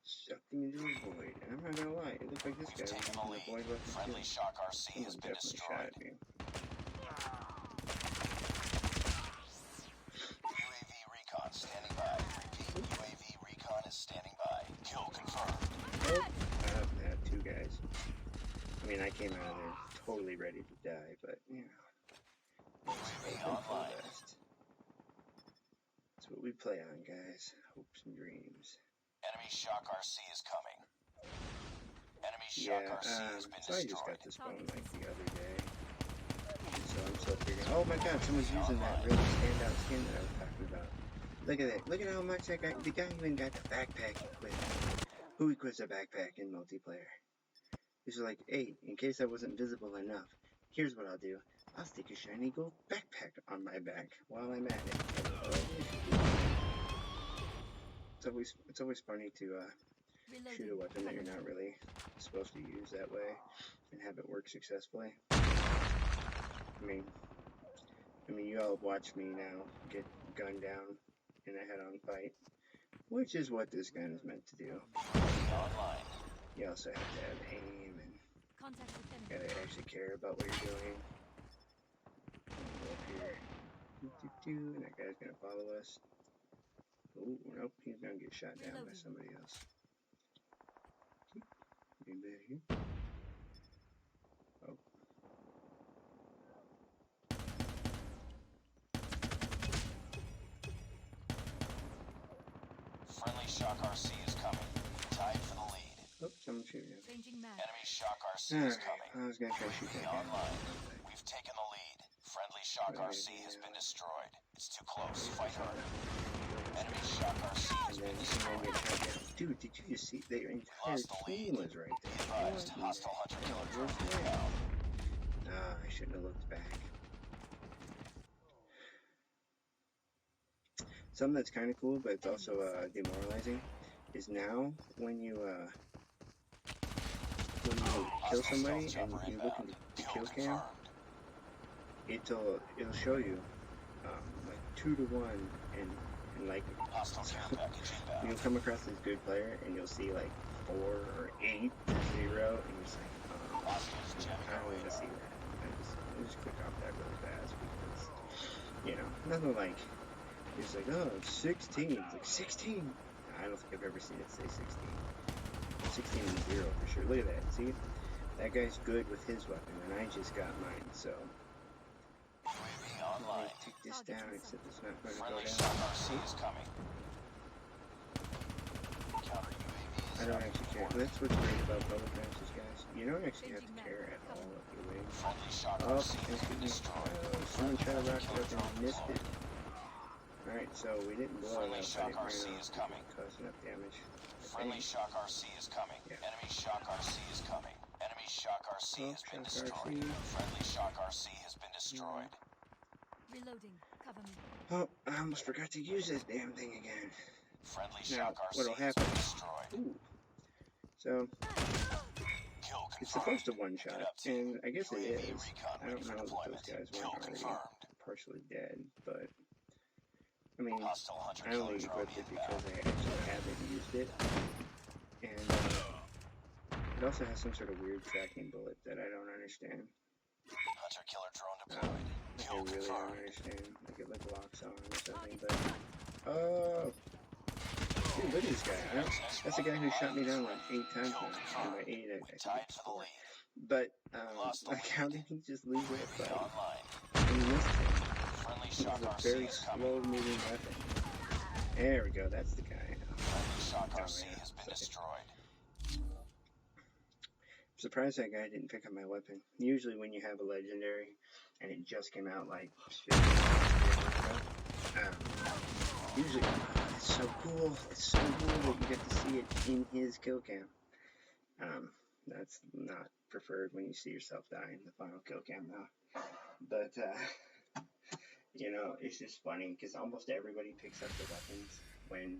Sucked him into the void. And I'm not gonna lie, it looked like this guy was in the void left. Friendly Shock RC has been destroyed. UAV recon standing by. Repeat, UAV recon is standing by. Kill confirmed. Oh, I have two guys. I mean, I came out of there totally ready to die, but you know, UAV online. That's what we play on, guys. Hopes and dreams. Enemy Shock RC is coming. Enemy Shock RC has been so I just destroyed. got this phone like the other day. And so I'm still figuring, oh my god, someone's using that really standout skin that I was talking about. Look at that. Look at how much that guy, the guy even got the backpack equipped. Who equips a backpack in multiplayer? He's like, hey, in case I wasn't visible enough, here's what I'll do. I'll stick a shiny gold backpack on my back while I'm at it. It's always funny to shoot a weapon that you're not really supposed to use that way and have it work successfully. I mean, you all watch me now get gunned down in a head-on fight, which is what this gun is meant to do. You also have to have aim and gotta actually care about what you're doing. Go up here, and that guy's gonna follow us. Oh, nope, he's gonna get shot down by somebody else. Anybody here? Oh. Friendly Shock RC is coming. Tied for the lead. Oh, someone's shooting at me. Enemy Shock RC is coming. I was gonna try to shoot that guy. Online. We've taken the lead. Friendly Shock Right, RC has yeah. been destroyed. It's too close. Fight harder. Enemy Shock RC has been And then destroyed. get shot down. Dude, did you just see their We entire lost the team lead. was right Be there? advised, What in hostile the hunter-killer hell drone was that? inbound. Ah, I shouldn't have looked back. Something that's kind of cool, but it's also demoralizing, is now when you kill somebody and you look into the kill cam, it'll show you like 2 to 1 and like Hostile care package inbound. you'll come across this good player and you'll see like 4 or 8 to 0 and you're just like, Hostiles jamming I our don't want to radar. see that. I just click off that really fast because, you know, nothing like, it's like, oh, 16. It's like 16. I don't think I've ever seen it say 16. 16 and 0 for sure. Look at that. See? That guy's good with his weapon and I just got mine, so. UAV online. Take this down, except it's not going to go Friendly down. Shock RC is coming. Counter UAV is I don't out. actually care. That's what's great about public matches, guys. You don't actually have to care at all if you win. Friendly Shock Oh, RC has been destroyed. someone tried to rock it Killer up drone and missed it. deployed. Alright, so we didn't blow it Friendly up, Shock but it RC ran is off. coming. Caused enough damage. Friendly Shock RC is coming. Yeah. Enemy Shock RC is coming. Enemy Shock RC has been destroyed. Friendly Shock RC has been destroyed. Reloading. Cover me. Oh, I almost forgot to use this damn thing again. Friendly Now, Shock RC what'll has happen? been destroyed. Ooh. So, Kill it's confirmed. supposed to one-shot, Get up, team. and I guess it UAV is. recon I ready don't for know that deployment. those guys Kill weren't already confirmed. partially dead, but, I mean, Hostile I hunter-killer only drone equipped it because inbound. I actually haven't used it. And it also has some sort of weird tracking bullet that I don't understand. Hunter-killer drone deployed. I Kill really don't confirmed. understand. Like it like locks on or something, but oh, dude, look at this guy. That's the guy who shot me down like 8 times now. And by 8, I We think tied it's for the 4. lead. But Lost the like, how lead. did he just lose that UAV fight? online. He missed it. Friendly This Shock is a RC very is coming. slow-moving weapon. There we go. That's the guy. Friendly Shock Oh, RC yeah. has been Sorry. destroyed. I'm surprised that guy didn't pick up my weapon. Usually when you have a legendary and it just came out like 50 years ago, usually it's so cool. It's so cool that you get to see it in his kill cam. That's not preferred when you see yourself die in the final kill cam now. But you know, it's just funny because almost everybody picks up the weapons when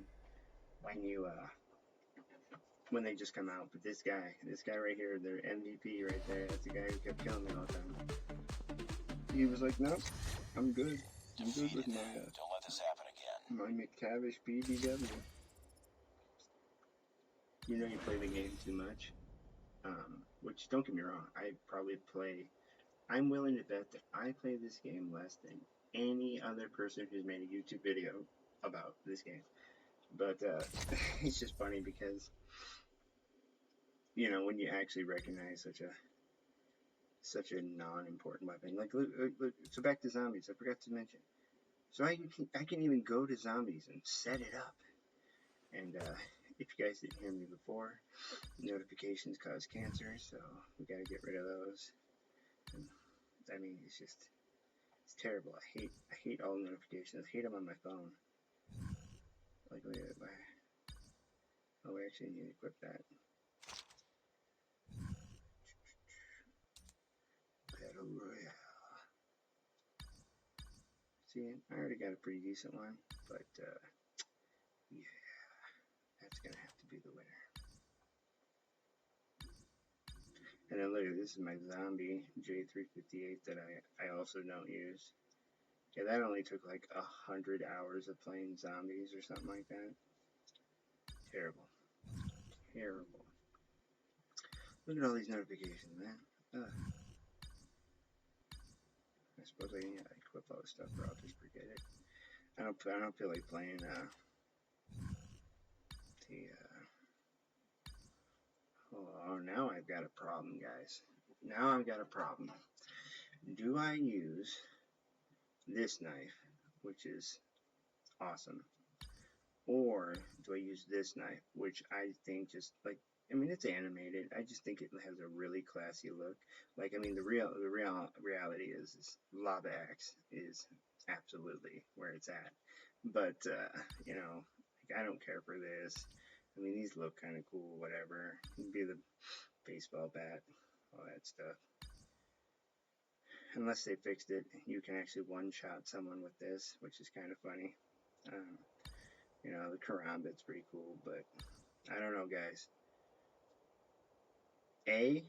they just come out. But this guy right here, their MVP right there, that's the guy who kept killing me all the time. He was like, nope, I'm good. I'm good with my Don't let this happen again. my McTavish PDW. You know you play the game too much. Which, don't get me wrong, I'm willing to bet that I play this game less than any other person who's made a YouTube video about this game. But it's just funny because, you know, when you actually recognize such a non-important weapon. Like, look, so back to zombies, I forgot to mention. So I can even go to zombies and set it up. And if you guys didn't hear me before, notifications cause cancer, so we gotta get rid of those. And, I mean, it's terrible. I hate all notifications. I hate them on my phone. Like, look at it. Oh, we actually need to equip that. Battle Royale. See, I already got a pretty decent one, but yeah, that's gonna have to be the winner. And then look, this is my zombie J358 that I also don't use. Yeah, that only took like 100 hours of playing zombies or something like that. Terrible. Terrible. Look at all these notifications, man. I suppose I need to equip all this stuff, or I'll just forget it. I don't feel like playing oh, now I've got a problem, guys. Now I've got a problem. Do I use this knife, which is awesome, or do I use this knife, which I think just like I mean, it's animated. I just think it has a really classy look. Like, I mean, the reality is Lava Axe is absolutely where it's at. But you know, like, I don't care for this. I mean, these look kind of cool. Whatever. It'd be the baseball bat, all that stuff. Unless they fixed it, you can actually one-shot someone with this, which is kind of funny. You know, the karambit's pretty cool, but I don't know, guys. A,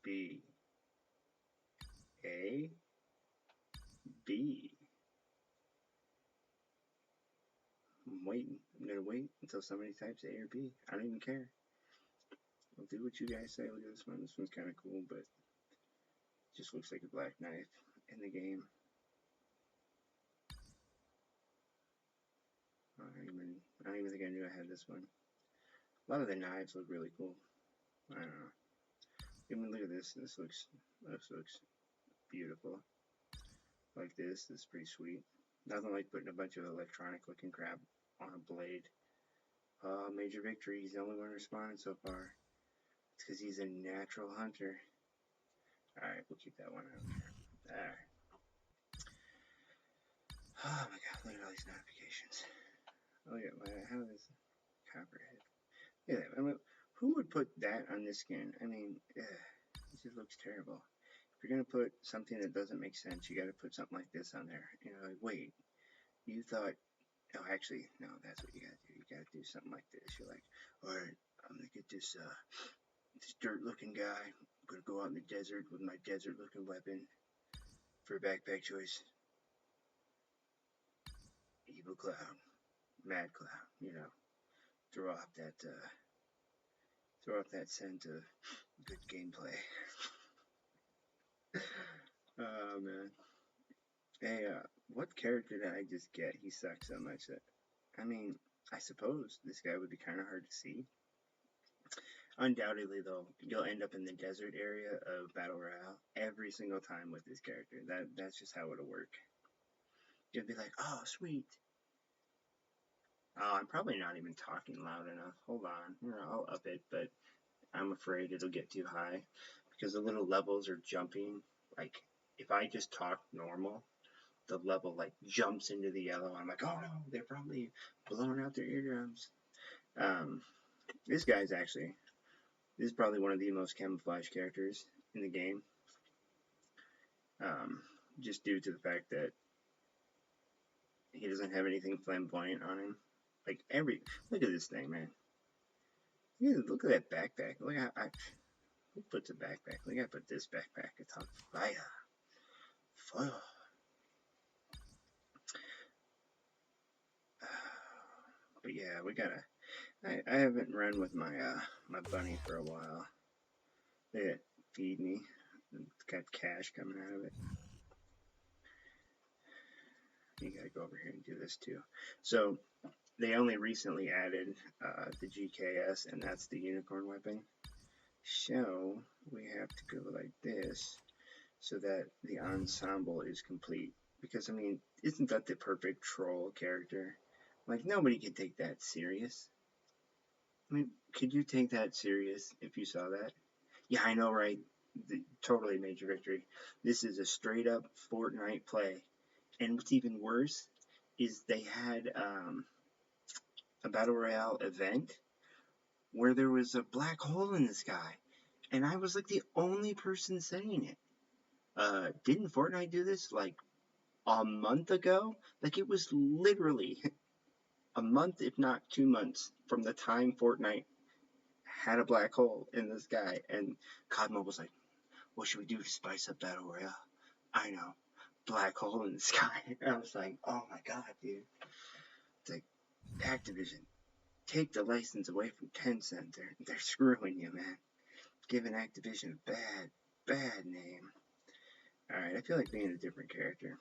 B, A, B. I'm waiting. I'm gonna wait until somebody types A or B. I don't even care. I'll do what you guys say. Look at this one. This one's kind of cool, but it just looks like a black knife in the game. I don't even think I knew I had this one. A lot of the knives look really cool. I don't know. I mean, look at this. This looks beautiful. Like this. This is pretty sweet. Nothing like putting a bunch of electronic looking crap on a blade. Major victory. He's the only one responding so far. It's because he's a natural hunter. Alright, we'll keep that one out there. Alright. Oh my god, look at all these notifications. Look at how is Copperhead. Look at that. I mean, who would put that on this skin? I mean, it just looks terrible. If you're gonna put something that doesn't make sense, you gotta put something like this on there. You know, like, wait, you thought, oh, actually, no, that's what you gotta do. You gotta do something like this. You're like, alright, I'm gonna get this dirt-looking guy. I'm gonna go out in the desert with my desert-looking weapon for a backpack choice. Evil Cloud, Mad Cloud, you know, throw off that scent of good gameplay. Oh man. Hey, what character did I just get? He sucks so much that, I mean, I suppose this guy would be kind of hard to see. Undoubtedly, though, you'll end up in the desert area of Battle Royale every single time with this character. That's just how it'll work. You'll be like, oh, sweet. Oh, I'm probably not even talking loud enough. Hold on. Here, I'll up it, but I'm afraid it'll get too high because the little levels are jumping. Like, if I just talk normal, the level, like, jumps into the yellow. I'm like, oh no, they're probably blowing out their eardrums. This guy's actually, this is probably one of the most camouflaged characters in the game. Just due to the fact that he doesn't have anything flamboyant on him. Like, look at this thing, man. Look at that backpack. Look at how who puts a backpack? Look, I put this backpack. It's on fire. Fire. But yeah, we gotta. I haven't run with my my bunny for a while. They feed me. It's got cash coming out of it. You gotta go over here and do this too. So they only recently added the GKS, and that's the unicorn weapon. So we have to go like this so that the ensemble is complete. Because I mean, isn't that the perfect troll character? Like, nobody can take that serious. I mean, could you take that serious if you saw that? Yeah, I know, right? Totally major victory. This is a straight up Fortnite play. And what's even worse is they had a Battle Royale event where there was a black hole in the sky. And I was like the only person saying it. Didn't Fortnite do this like a month ago? Like, it was literally a month, if not 2 months, from the time Fortnite had a black hole in the sky. And Cosmo was like, what should we do to spice up Battle Royale? I know, black hole in the sky. And I was like, oh my god, dude. It's like, Activision, take the license away from Tencent. They're screwing you, man. Giving Activision a bad name. Alright, I feel like being a different character.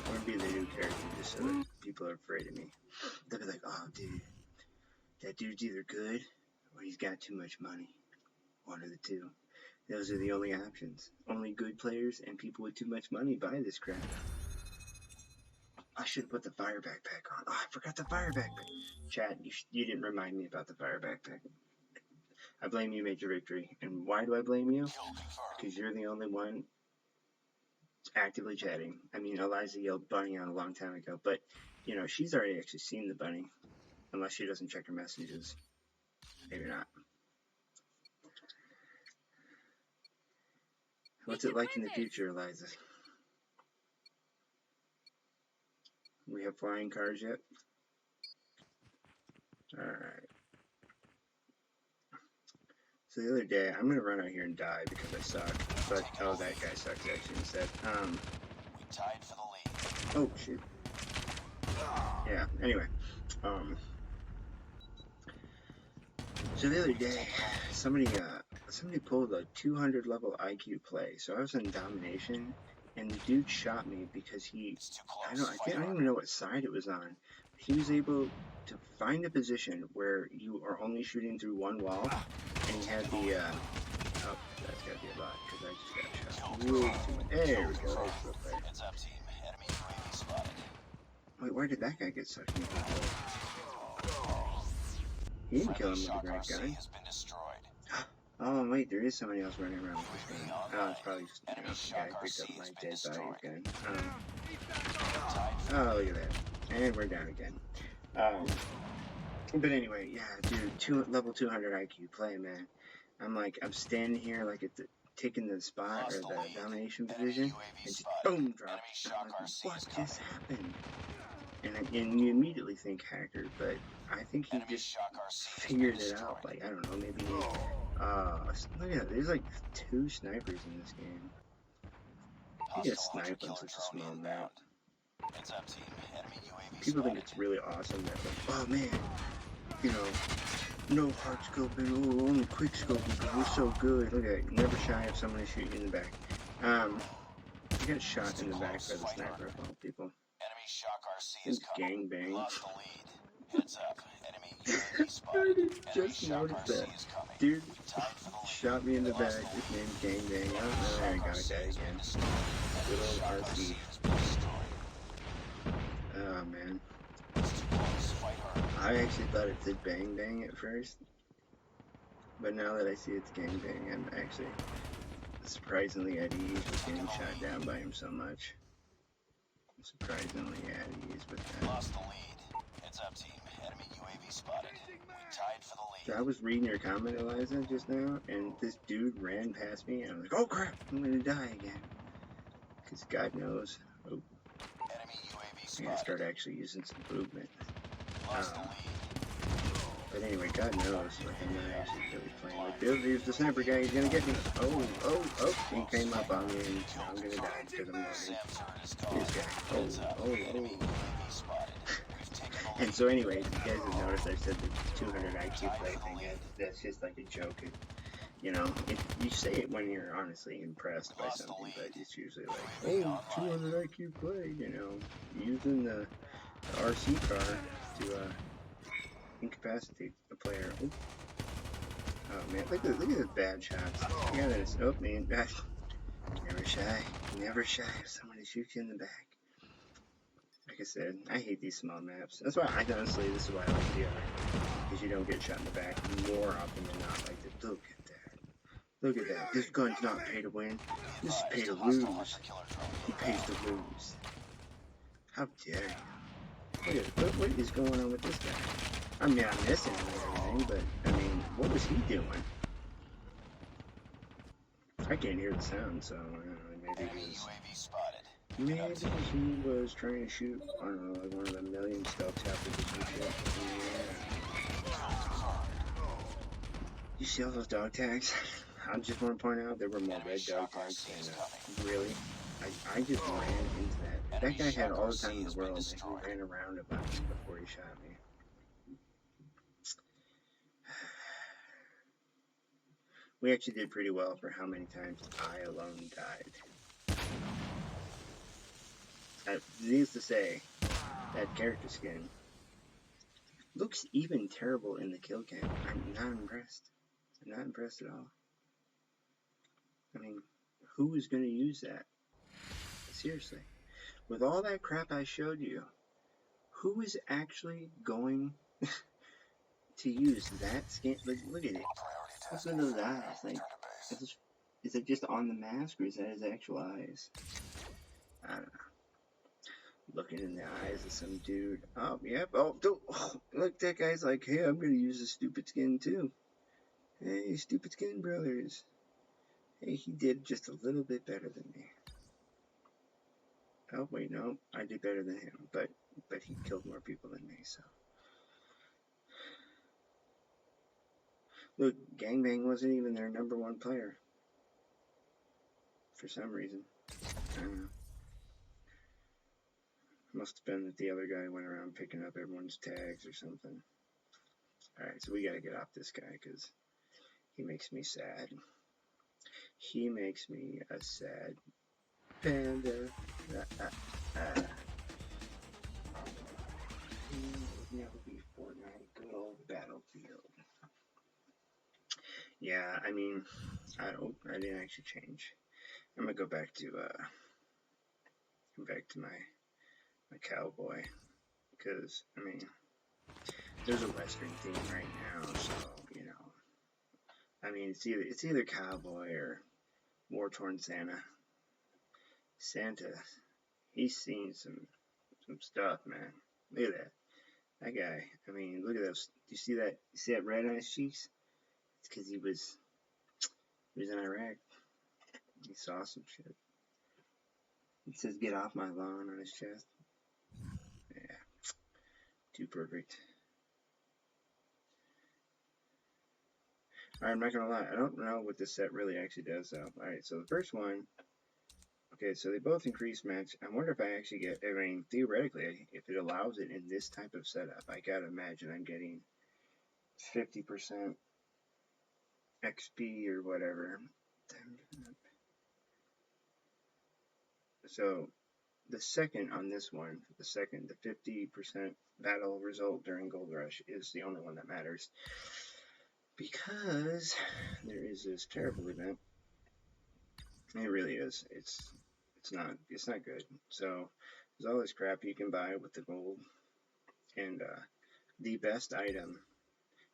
I want to be the new character just so that people are afraid of me. They'll be like, oh, dude, that dude's either good or he's got too much money. One of the two. Those are the only options. Only good players and people with too much money buy this crap. I should put the fire backpack on. Oh, I forgot the fire backpack. Chad, you didn't remind me about the fire backpack. I blame you, Major Victory. And why do I blame you? Because you're the only one actively chatting. I mean, Eliza yelled bunny out a long time ago, but, you know, she's already actually seen the bunny. Unless she doesn't check her messages. Maybe not. What's it like in the future, Eliza? We have flying cars yet? Alright. So the other day, I'm gonna run out here and die because I suck. But, oh, that guy sucks actually instead. We tied for the lead. Oh, shit. Yeah, anyway. So the other day, somebody pulled a 200 level IQ play. So I was in domination, and the dude shot me because I don't even know what side it was on. He was able to find a position where you are only shooting through one wall, and he had the, oh, that's gotta be a lot, because I just got shot way too much. There we go. Heads up, team. Enemy UAV spotted. Wait, where did that guy get sucked into? He didn't kill him with a great gun. Has been destroyed. Oh, wait, there is somebody else running around with this gun. Oh, it's probably just, you know, the guy who picked up my dead body gun. Oh, look at that. And we're down again. But anyway, yeah, dude, level 200 IQ play, man. I'm standing here, like, taking the spot, or the domination position, and just boom, drop. I'm like, what just happened? And you immediately think hacker, but I think he just figured it out. Like, I don't know, maybe look at that, there's like 2 snipers in this game. You get snipe on such a small map. People think it's really awesome that, like, oh man, you know, no hard scoping, oh, only quick scoping because we're so good. Look at it, never shy if someone is shooting in the back. You get shot in the back by the sniper of all people. Enemy shock RC is coming. Gangbang. Lost the lead. Heads up. Enemy UAV spotted. Just noticed that. Dude shot me in the back. His name's Gangbang. Oh, there I got that again. Good old RC. Oh, man. I actually thought it said Bang Bang at first. But now that I see it's Gangbang, I'm actually surprisingly at ease with getting shot down by him so much. Surprisingly at ease with that. Lost the lead. Heads up, team. Enemy UAV spotted. We tied for the lead. So I was reading your comment, Eliza, just now, and this dude ran past me, and I was like, oh crap, I'm gonna die again. Because God knows. Oh. Enemy UAV spotted. I gotta start actually using some movement. Lost the lead. But anyway, God knows, like, I'm not actually really playing like this. Here's the sniper guy, he's gonna get me. Oh, he came up on me, and I'm gonna die because I'm loading. This guy. Oh. And so anyway, you guys have noticed I said the 200 IQ play thing, that's just like a joke. You know, you say it when you're honestly impressed by something, but it's usually like, oh, 200 IQ play, you know, using the RC car to, incapacitate the player. Ooh. Oh man, look at the bad shots. Yeah, there's, oh man, never shy if somebody shoots you in the back. Like I said, I hate these small maps. That's why, honestly, this is why I like DR. Because you don't get shot in the back more often than not. Like, look at that. Look at that. This gun's not pay to win. This is pay to lose. He pays to lose. How dare you. What is going on with this guy? I mean, I'm missing him and everything, but, I mean, what was he doing? I can't hear the sound, so, maybe he was trying to shoot, I don't know, like one of the million stealth chapters or some shit. Yeah. You see all those dog tags? I just want to point out there were more red dog tags than, really. I just ran into that. That guy had all the time in the world, and he ran around a bunch before he shot me. We actually did pretty well for how many times I alone died. Needless to say, that character skin looks even terrible in the kill cam. I'm not impressed. I'm not impressed at all. I mean, who is going to use that? Seriously. with all that crap I showed you, who is actually going to use that skin? Like, look at it. Priority task Look at those confirmed. eyes. Like, Return to base. is it just on the mask or is that his actual eyes? I don't know. Looking in the eyes of some dude. Oh, yep. Oh, look, that guy's like, hey, I'm gonna use the stupid skin too. Hey, stupid skin brothers. Hey, he did just a little bit better than me. Oh wait, no, I did better than him, but he killed more people than me. So look, Gangbang wasn't even their #1 player for some reason. I don't know. Must have been that the other guy went around picking up everyone's tags or something. Alright, so we gotta get off this guy because he makes me sad. He makes me a sad panda. Never be Fortnite, good old Battlefield. Yeah, I mean, I didn't actually change. I'm gonna go back to my cowboy because I mean, there's a Western theme right now, so you know. I mean, it's either cowboy or war-torn Santa. Santa, he's seen some stuff, man. Look at that. That guy. I mean, look at those. Do you see that? You see that red on his cheeks? It's because he was in Iraq. He saw some shit. It says "Get off my lawn" on his chest. Yeah, too perfect. Alright, I'm not gonna lie. I don't know what this set really actually does, though. Alright, so the first one. Okay, so they both increase match. I wonder if I actually get. I mean, theoretically, if it allows it in this type of setup, I gotta imagine I'm getting 50% XP or whatever. So the second on this one, the 50% battle result during Gold Rush is the only one that matters because there is this terrible event. It really is. It's not good. So there's all this crap you can buy with the gold, and the best item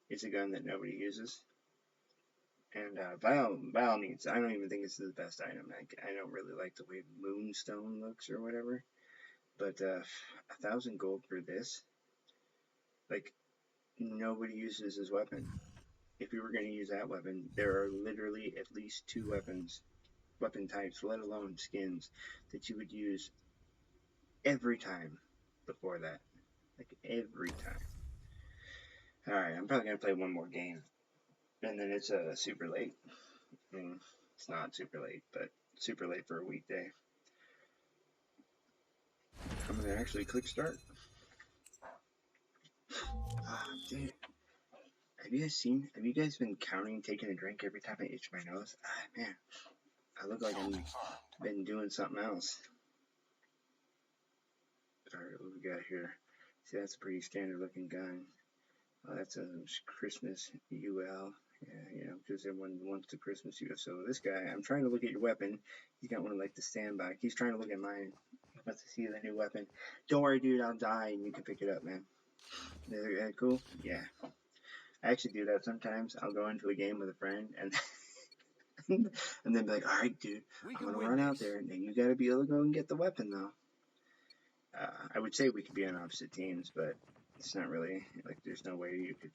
is a gun that nobody uses. And by all means, I don't even think it's the best item. I don't really like the way Moonstone looks or whatever. But 1,000 gold for this, like, nobody uses this weapon. If you were going to use that weapon, there are literally at least 2 weapon types, let alone skins, that you would use every time before that. Like, every time. Alright, I'm probably going to play one more game. And then it's super late. I mean, it's not super late, but super late for a weekday. I'm going to actually click start. Ah, dude. Have you guys been counting taking a drink every time I itch my nose? Ah, man. I look like I've been doing something else. Alright, what we got here? See, that's a pretty standard looking gun. Oh, that's a Christmas UL. Yeah, you know, because everyone wants the Christmas UL. So this guy, I'm trying to look at your weapon. He's got one like the standby. He's trying to look at mine. He wants to see the new weapon. Don't worry, dude. I'll die and you can pick it up, man. Is that cool? Yeah. I actually do that sometimes. I'll go into a game with a friend and and then be like, all right, dude, I'm going to run out there and you got to be able to go and get the weapon, though. I would say we could be on opposite teams, but it's not really, like, there's no way you could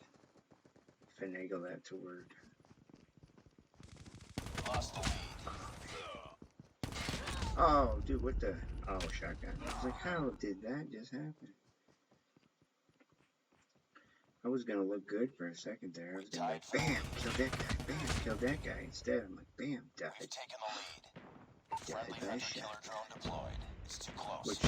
finagle that to work. Lost the lead. Oh, dude, what the? Oh, shotgun. I was like, how did that just happen? I was going to look good for a second there. I was going to be like, bam, kill that guy, bam, kill that guy. Instead, I'm like, bam, died. We've taken the lead. Died Friendly by hunter shot. killer drone deployed. It's too close. Which,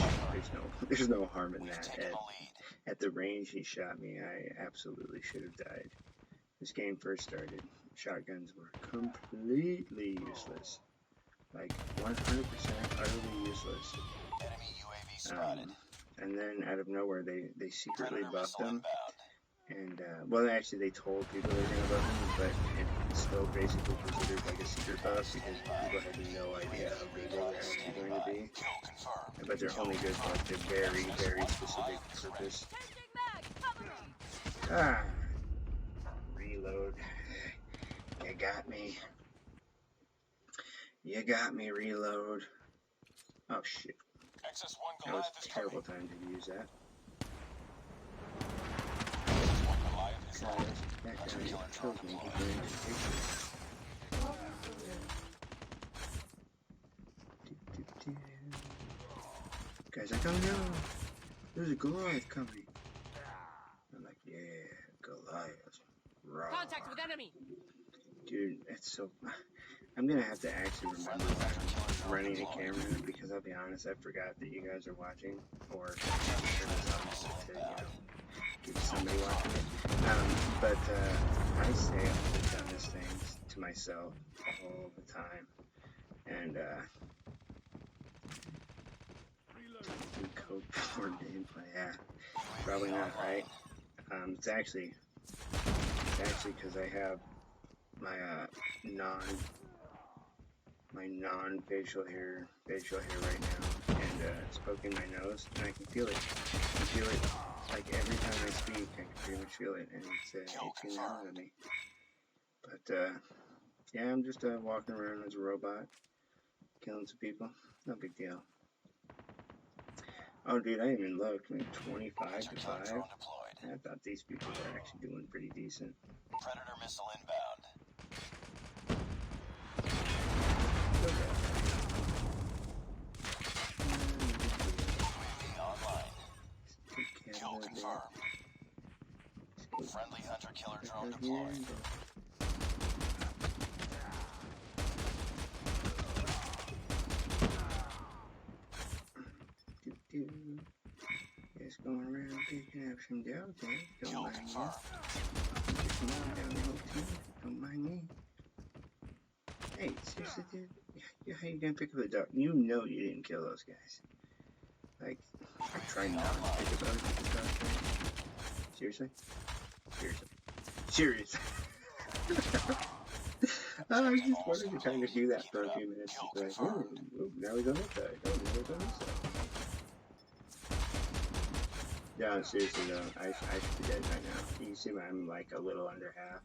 there's no harm in We've that. taken the lead. At the range he shot me, I absolutely should have died. This game first started, shotguns were completely useless. Like, 100% utterly useless. Enemy UAV spotted. And then, out of nowhere, they secretly Predator buffed missile them. inbound. And well, actually, they told people they were going to vote me, but it's still basically considered like a secret vote because people had no idea how good they were actually going to be. Kill confirmed. But they're only good for like a very, very specific purpose. Changing mag! Cover me! Ah, reload. You got me. You got me, reload. Oh shit. XS1 That was Goliath a is terrible coming. time to use that. XS1 Goliath is God, locked. that Hunter guy killer drone killed me. He deployed. couldn't even take it. Guys, I don't know. There's a Goliath coming. I'm like, yeah, Goliath. Raw. Contact with enemy! Dude, it's so... I'm gonna have to actually remember when I'm running a camera because I'll be honest, I forgot that you guys are watching, or turn this on to, give somebody watching it. But I say I've done this thing to myself all the time, and code for gameplay. Yeah, probably not right. It's actually because I have my non-facial hair right now, and it's poking my nose, and I can feel it. I feel it like every time I speak. I can pretty much feel it, and it's itching out at me. But yeah, I'm just walking around as a robot, killing some people. No big deal. Oh, dude, I didn't even look. 25 to 5. I thought these people were actually doing pretty decent. Predator missile inbound. Online. Kill confirmed. Friendly hunter killer drone deployed. It's going around picking up some delta. Don't mind me. Just mowing down the whole team. Don't mind me. Hey, seriously, dude? How you gonna pick up a dog? You know you didn't kill those guys. Like, I try not to pick up other people's dogs. Seriously? Seriously. I just wanted to kind of do that for a few minutes. Like, oh, now he's on this side. Oh, now he's on this side. Yeah, seriously though, I should be dead by now. You can see I'm like a little under half,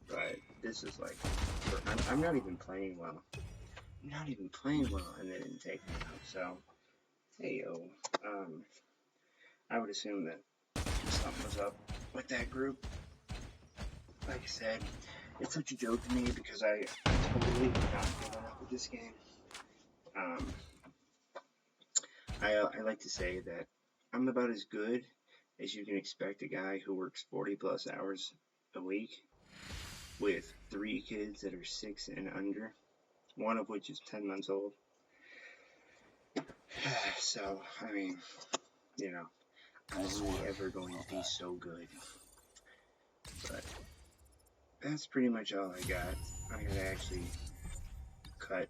but this is like, I'm not even playing well. I'm not even playing well, and they didn't take me out. So, hey yo, I would assume that something was up with that group. Like I said, it's such a joke to me because I totally did not give up with this game. I like to say that I'm about as good as you can expect a guy who works 40 plus hours a week with 3 kids that are 6 and under, one of which is 10 months old. So, I mean, you know, I'm only ever going to be so good. But that's pretty much all I got. I gotta actually cut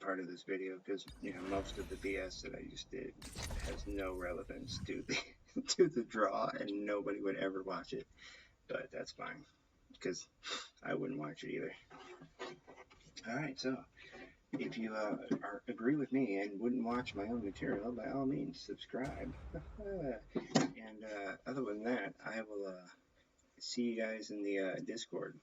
part of this video because, you know, most of the BS that I just did has no relevance to the to the draw, and nobody would ever watch it. But that's fine because I wouldn't watch it either. Alright, so if you agree with me and wouldn't watch my own material, by all means subscribe. And other than that, I will see you guys in the Discord.